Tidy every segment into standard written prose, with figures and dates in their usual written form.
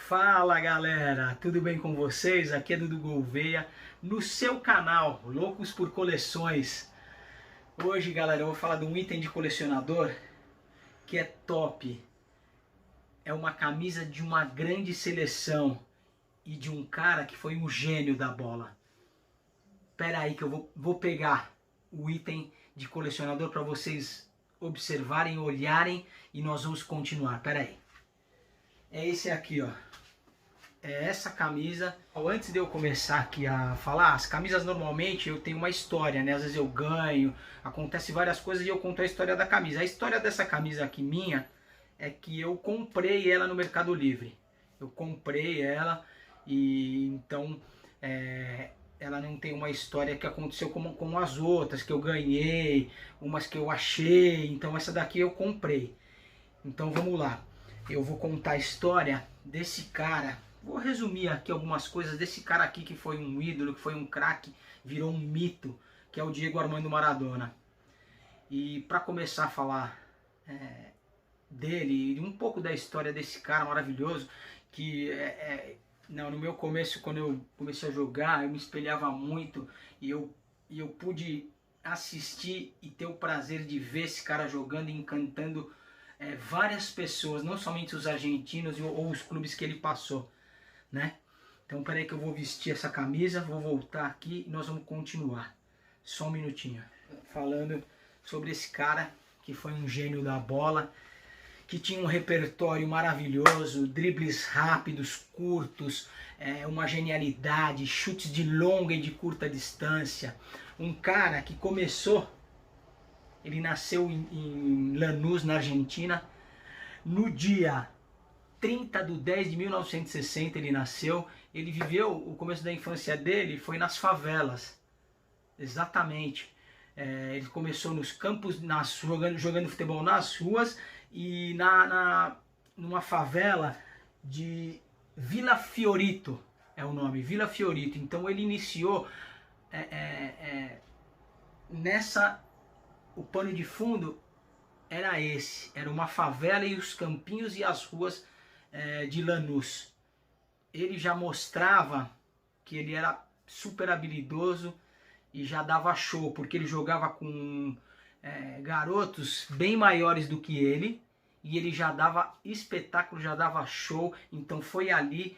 Fala galera, tudo bem com vocês? Aqui é Dudu Gouveia, no seu canal Loucos por Coleções. Hoje galera, eu vou falar de um item de colecionador que é top. É uma camisa de uma grande seleção e de um cara que foi um gênio da bola. Espera aí que eu vou pegar o item de colecionador para vocês observarem, olharem e nós vamos continuar. Espera aí. É esse aqui, ó. É essa camisa. Antes de eu começar aqui a falar, as camisas normalmente eu tenho uma história, né? Às vezes eu ganho, acontece várias coisas e eu conto a história da camisa. A história dessa camisa aqui minha é que eu comprei ela no Mercado Livre. Eu comprei ela e então ela não tem uma história que aconteceu como as outras, que eu ganhei, umas que eu achei. Então essa daqui eu comprei. Então vamos lá. Eu vou contar a história desse cara. Vou resumir aqui algumas coisas desse cara aqui que foi um ídolo, que foi um craque, virou um mito, que é o Diego Armando Maradona. E para começar a falar dele e um pouco da história desse cara maravilhoso, que no meu começo, quando eu comecei a jogar, eu me espelhava muito e eu pude assistir e ter o prazer de ver esse cara jogando e encantando várias pessoas, não somente os argentinos ou os clubes que ele passou, né? Então peraí que eu vou vestir essa camisa, vou voltar aqui e nós vamos continuar. Só um minutinho. Falando sobre esse cara que foi um gênio da bola, que tinha um repertório maravilhoso, dribles rápidos, curtos, uma genialidade, chutes de longa e de curta distância. Um cara que começou... Ele nasceu em Lanús, na Argentina. No dia 30 de 10 de 1960 ele nasceu. Ele viveu, o começo da infância dele foi nas favelas. Exatamente. Ele começou nos campos, jogando futebol nas ruas e numa favela de Vila Fiorito, é o nome, Vila Fiorito. Então ele iniciou nessa... O pano de fundo era esse, era uma favela e os campinhos e as ruas de Lanús. Ele já mostrava que ele era super habilidoso e já dava show, porque ele jogava com garotos bem maiores do que ele e ele já dava espetáculo, já dava show. Então foi ali,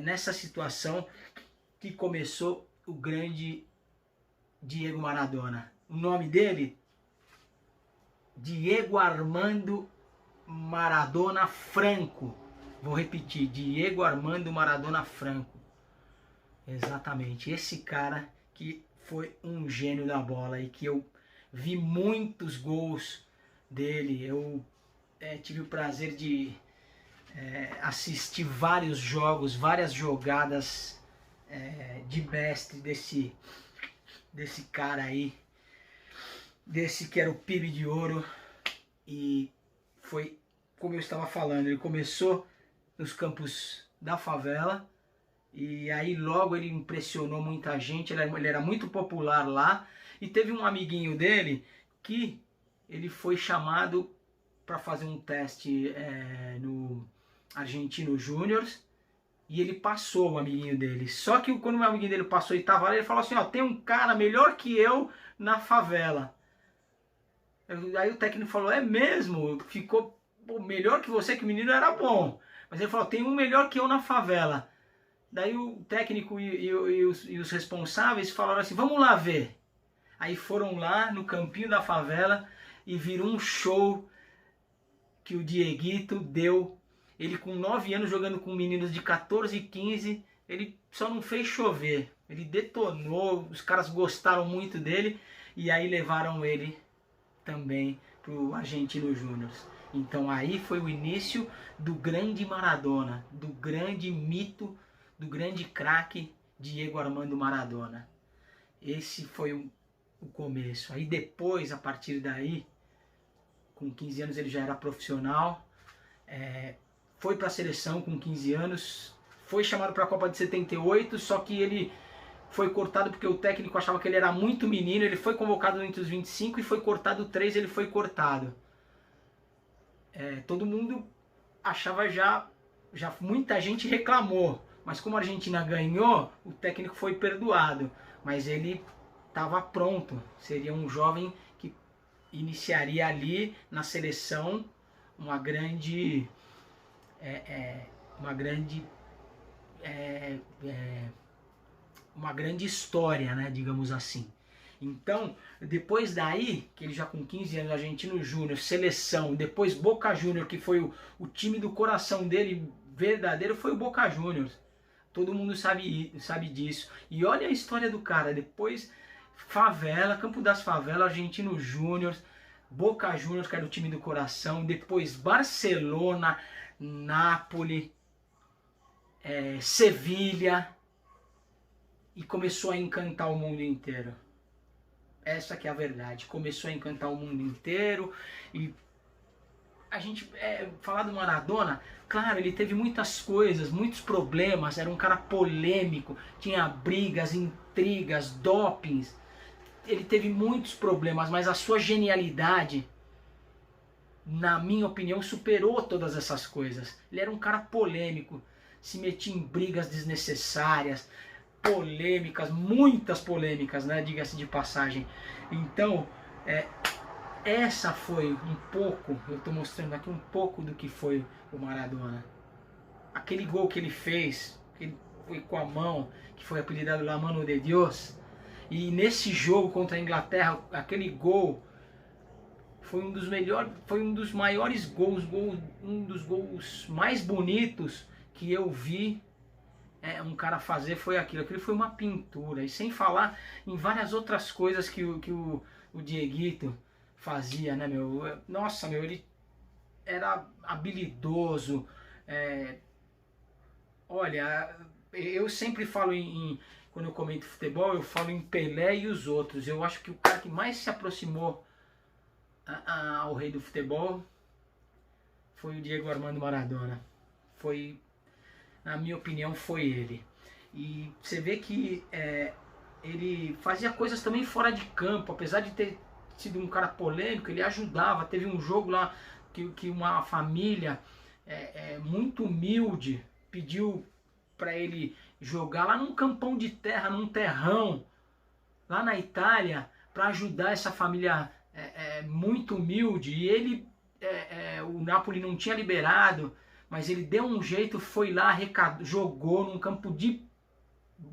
nessa situação, que começou o grande Diego Maradona. O nome dele, Diego Armando Maradona Franco. Vou repetir, Diego Armando Maradona Franco. Exatamente, esse cara que foi um gênio da bola e que eu vi muitos gols dele. Eu tive o prazer de assistir vários jogos, várias jogadas de mestre desse cara aí, desse que era o PIB de ouro. E foi como eu estava falando, ele começou nos campos da favela e aí logo ele impressionou muita gente. Ele era muito popular lá e teve um amiguinho dele que ele foi chamado para fazer um teste no Argentino Júnior e ele passou, o amiguinho dele. Só que quando o amiguinho dele passou e estava lá, ele falou assim, ó, tem um cara melhor que eu na favela. Aí o técnico falou, é mesmo? Ficou melhor que você, que o menino era bom. Mas ele falou, tem um melhor que eu na favela. Daí o técnico e os responsáveis falaram assim, vamos lá ver. Aí foram lá no campinho da favela e viram um show que o Dieguito deu. Ele com 9 anos jogando com meninos de 14 e 15, ele só não fez chover. Ele detonou, os caras gostaram muito dele e aí levaram ele também para o Argentino Júnior. Então aí foi o início do grande Maradona, do grande mito, do grande craque Diego Armando Maradona. Esse foi o começo. Aí depois, a partir daí, com 15 anos ele já era profissional, foi para a seleção com 15 anos, foi chamado para a Copa de 78, só que ele foi cortado porque o técnico achava que ele era muito menino. Ele foi convocado entre os 25 e foi cortado 3, ele foi cortado. Todo mundo achava já já muita gente reclamou, mas como a Argentina ganhou, o técnico foi perdoado, mas ele estava pronto, seria um jovem que iniciaria ali na seleção uma grande uma grande história, né, digamos assim. Então, depois daí, que ele já com 15 anos, Argentino Júnior, seleção, depois Boca Júnior, que foi o time do coração dele verdadeiro, foi o Boca Juniors. Todo mundo sabe disso. E olha a história do cara, depois Favela, Campo das Favelas, Argentino Júnior, Boca Juniors, que era o time do coração, depois Barcelona, Nápoles, Sevilha, e começou a encantar o mundo inteiro. Essa que é a verdade. Começou a encantar o mundo inteiro. E a gente falar do Maradona, claro, ele teve muitas coisas, muitos problemas, era um cara polêmico, tinha brigas, intrigas, dopings. Ele teve muitos problemas, mas a sua genialidade, na minha opinião, superou todas essas coisas. Ele era um cara polêmico, se metia em brigas desnecessárias, polêmicas, muitas polêmicas, né? Diga-se de passagem. Então, essa foi um pouco, eu estou mostrando aqui um pouco do que foi o Maradona. Aquele gol que ele fez, que ele foi com a mão, que foi apelidado La Mano de Dios. E nesse jogo contra a Inglaterra, aquele gol foi um dos melhores, foi um dos maiores gols, um dos gols mais bonitos que eu vi um cara fazer, foi aquilo. Aquilo foi uma pintura. E sem falar em várias outras coisas que o Dieguito fazia, né, meu? Nossa, meu, ele era habilidoso. Olha, eu sempre falo quando eu comento futebol, eu falo em Pelé e os outros. Eu acho que o cara que mais se aproximou ao rei do futebol foi o Diego Armando Maradona. Foi, na minha opinião, foi ele. E você vê que ele fazia coisas também fora de campo, apesar de ter sido um cara polêmico, ele ajudava. Teve um jogo lá que uma família muito humilde pediu para ele jogar lá num campão de terra, num terrão, lá na Itália, para ajudar essa família muito humilde. E ele, o Napoli não tinha liberado, mas ele deu um jeito, foi lá, jogou num campo de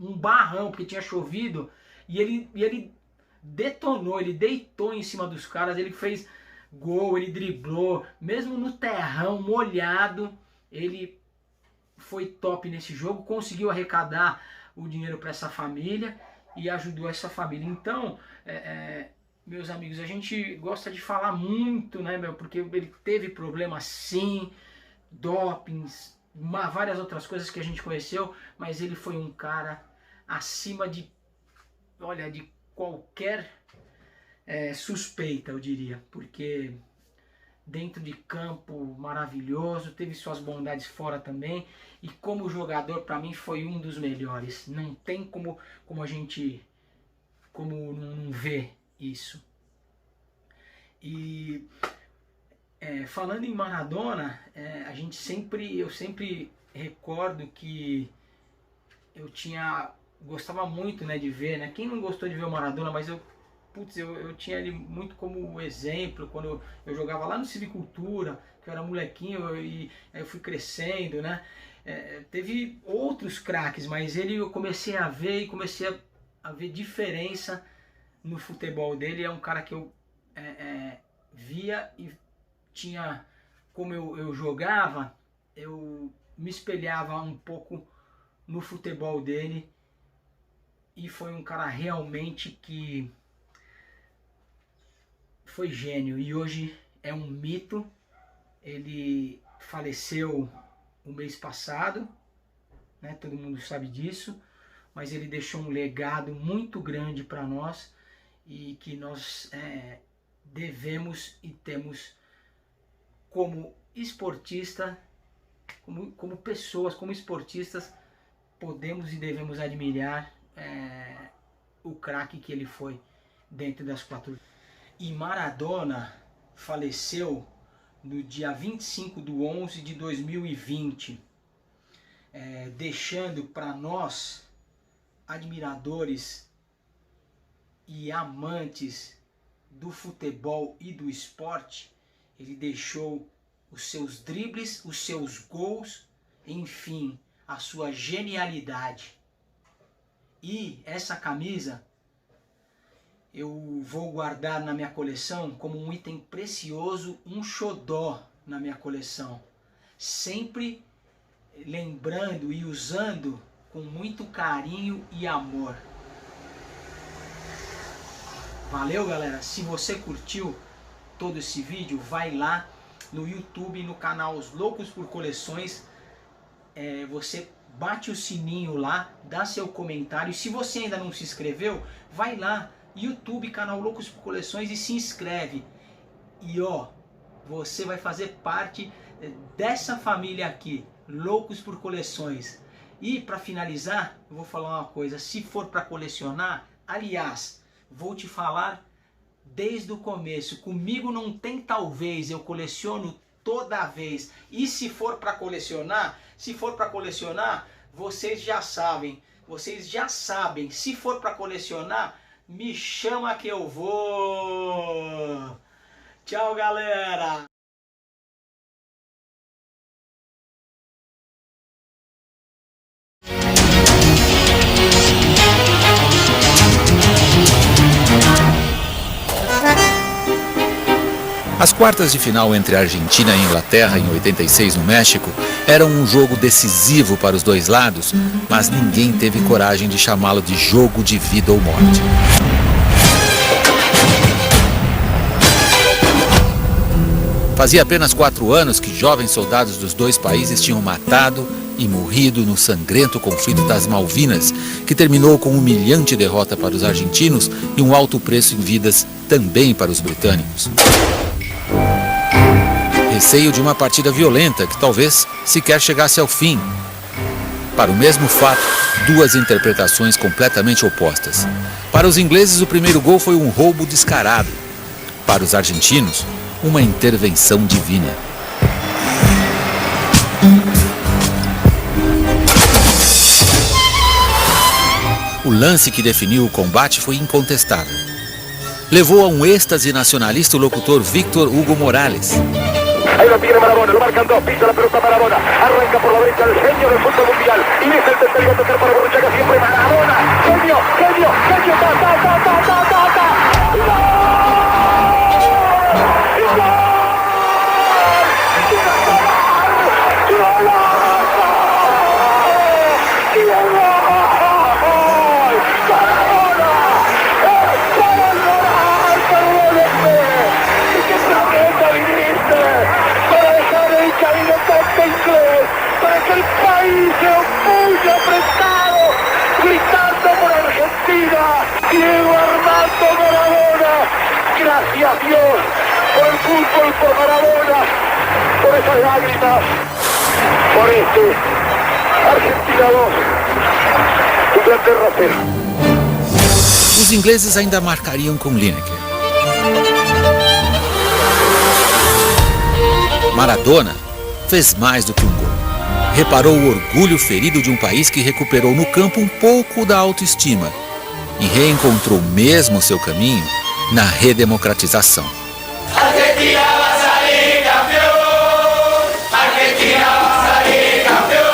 um barrão, porque tinha chovido, e ele detonou, ele deitou em cima dos caras, ele fez gol, ele driblou, mesmo no terrão molhado, ele foi top nesse jogo, conseguiu arrecadar o dinheiro para essa família e ajudou essa família. Então, meus amigos, a gente gosta de falar muito, né, meu, porque ele teve problemas sim, dopings, várias outras coisas que a gente conheceu, mas ele foi um cara acima de qualquer suspeita, eu diria, porque dentro de campo maravilhoso, teve suas bondades fora também, e como jogador, para mim, foi um dos melhores. Não tem como a gente não ver isso. E falando em Maradona, eu sempre recordo que eu gostava muito, né, de ver, né? Quem não gostou de ver o Maradona, mas eu tinha ele muito como exemplo quando eu jogava lá no Civicultura, que eu era molequinho e aí eu fui crescendo, né? Teve outros craques, mas eu comecei a ver e comecei a ver diferença no futebol dele. É um cara que eu via e tinha, como eu jogava, eu me espelhava um pouco no futebol dele, e foi um cara realmente que foi gênio, e hoje é um mito. Ele faleceu o mês passado, né? Todo mundo sabe disso, mas ele deixou um legado muito grande para nós e que nós devemos e temos como esportista, como pessoas, como esportistas, podemos e devemos admirar o craque que ele foi dentro das quatro. E Maradona faleceu no dia 25/11 de 2020. deixando para nós, admiradores e amantes do futebol e do esporte, ele deixou os seus dribles, os seus gols, enfim, a sua genialidade. E essa camisa eu vou guardar na minha coleção como um item precioso, um xodó na minha coleção. Sempre lembrando e usando com muito carinho e amor. Valeu, galera? Se você curtiu todo esse vídeo, vai lá no YouTube, no canal Os Loucos por Coleções. Você bate o sininho lá, dá seu comentário. Se você ainda não se inscreveu, vai lá, YouTube, canal Loucos por Coleções, e se inscreve. E ó, você vai fazer parte dessa família aqui, Loucos por Coleções. E para finalizar, eu vou falar uma coisa: se for para colecionar, aliás, vou te falar desde o começo, comigo não tem talvez, eu coleciono toda vez. E se for para colecionar, vocês já sabem, se for para colecionar, me chama que eu vou. Tchau, galera. As quartas de final entre a Argentina e a Inglaterra em 86 no México eram um jogo decisivo para os dois lados, mas ninguém teve coragem de chamá-lo de jogo de vida ou morte. Fazia apenas 4 anos que jovens soldados dos dois países tinham matado e morrido no sangrento conflito das Malvinas, que terminou com humilhante derrota para os argentinos e um alto preço em vidas também para os britânicos. Receio de uma partida violenta que talvez sequer chegasse ao fim. Para o mesmo fato, duas interpretações completamente opostas. Para os ingleses, o primeiro gol foi um roubo descarado. Para os argentinos, uma intervenção divina. O lance que definiu o combate foi incontestável. Levou a um êxtase nacionalista o locutor Víctor Hugo Morales. Ahí lo tiene Maradona, lo marcan dos, pisa la pelota Maradona, arranca por la derecha el genio del fútbol mundial, y deja el tercero a tocar para Borruchaga siempre Maradona, genio, genio, genio, ta, ta, ta, ta, ta, ta, ta. ¡Gol! Para que el país se opulle apretado, gritando por Argentina, Diego Armando Maradona. Gracias Dios por el fútbol, por Maradona, por esas lágrimas, por Argentina 2, Inglaterra 0. Os ingleses ainda marcariam com Lineker. Maradona fez mais do que um gol. Reparou o orgulho ferido de um país que recuperou no campo um pouco da autoestima e reencontrou mesmo seu caminho na redemocratização. Argentina vai sair campeão! Argentina vai sair campeão!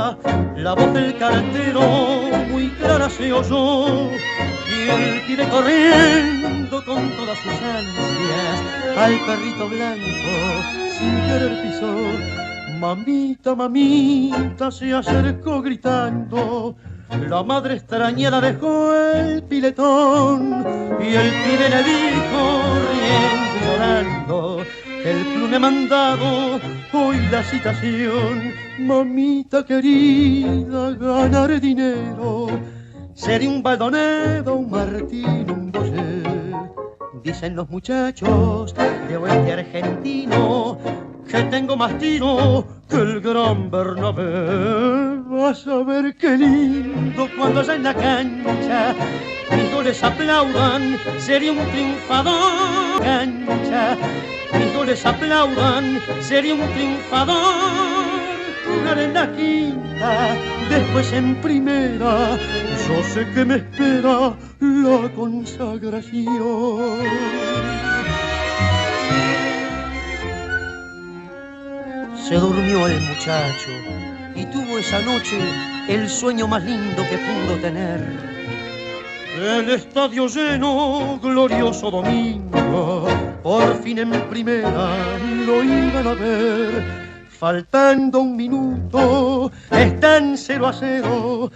casa, la voz del cartero muy clara se oyó, y el pibe corriendo con todas sus ansias al perrito blanco sin querer pisó. Mamita, mamita, se acercó gritando. La madre extrañera dejó el piletón y el pibe le dijo riendo y llorando: el club mandado hoy la citación. Mamita querida, ganar dinero, ser un Baldonedo, un Martín, un Boyer. Dicen los muchachos de oeste argentino que tengo más tiro que el gran Bernabé. Vas a ver qué lindo cuando allá en la cancha mis goles aplaudan, sería un triunfador. Cancha, mis goles aplaudan, sería un triunfador. Jugar en la quinta, después en primera, yo sé que me espera la consagración. Se durmió el muchacho y tuvo esa noche el sueño más lindo que pudo tener. El estadio lleno, glorioso domingo, por fin en primera lo iban a ver. Faltando un minuto, están 0-0.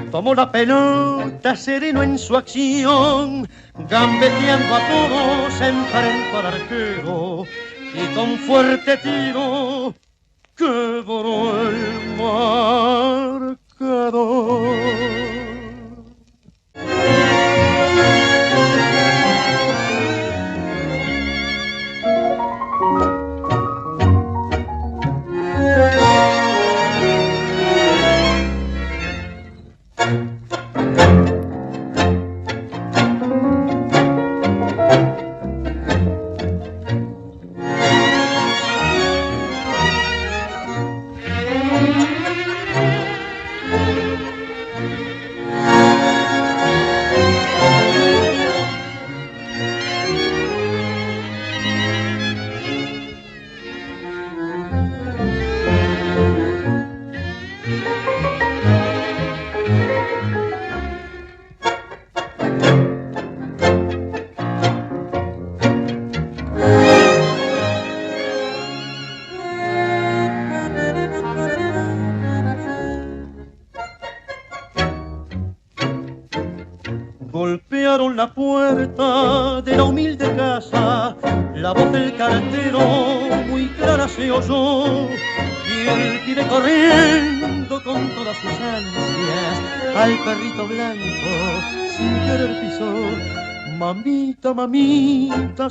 Tomó la pelota sereno en su acción, gambeteando a todos, se enfrentó al arquero y con fuerte tiro quebró el marcador. Golpearon la puerta de la humilde casa, la voz del cartero muy clara se oyó, y el pibe corriendo con todas sus ansias al perrito blanco sin querer pisó. Mamita, mamita,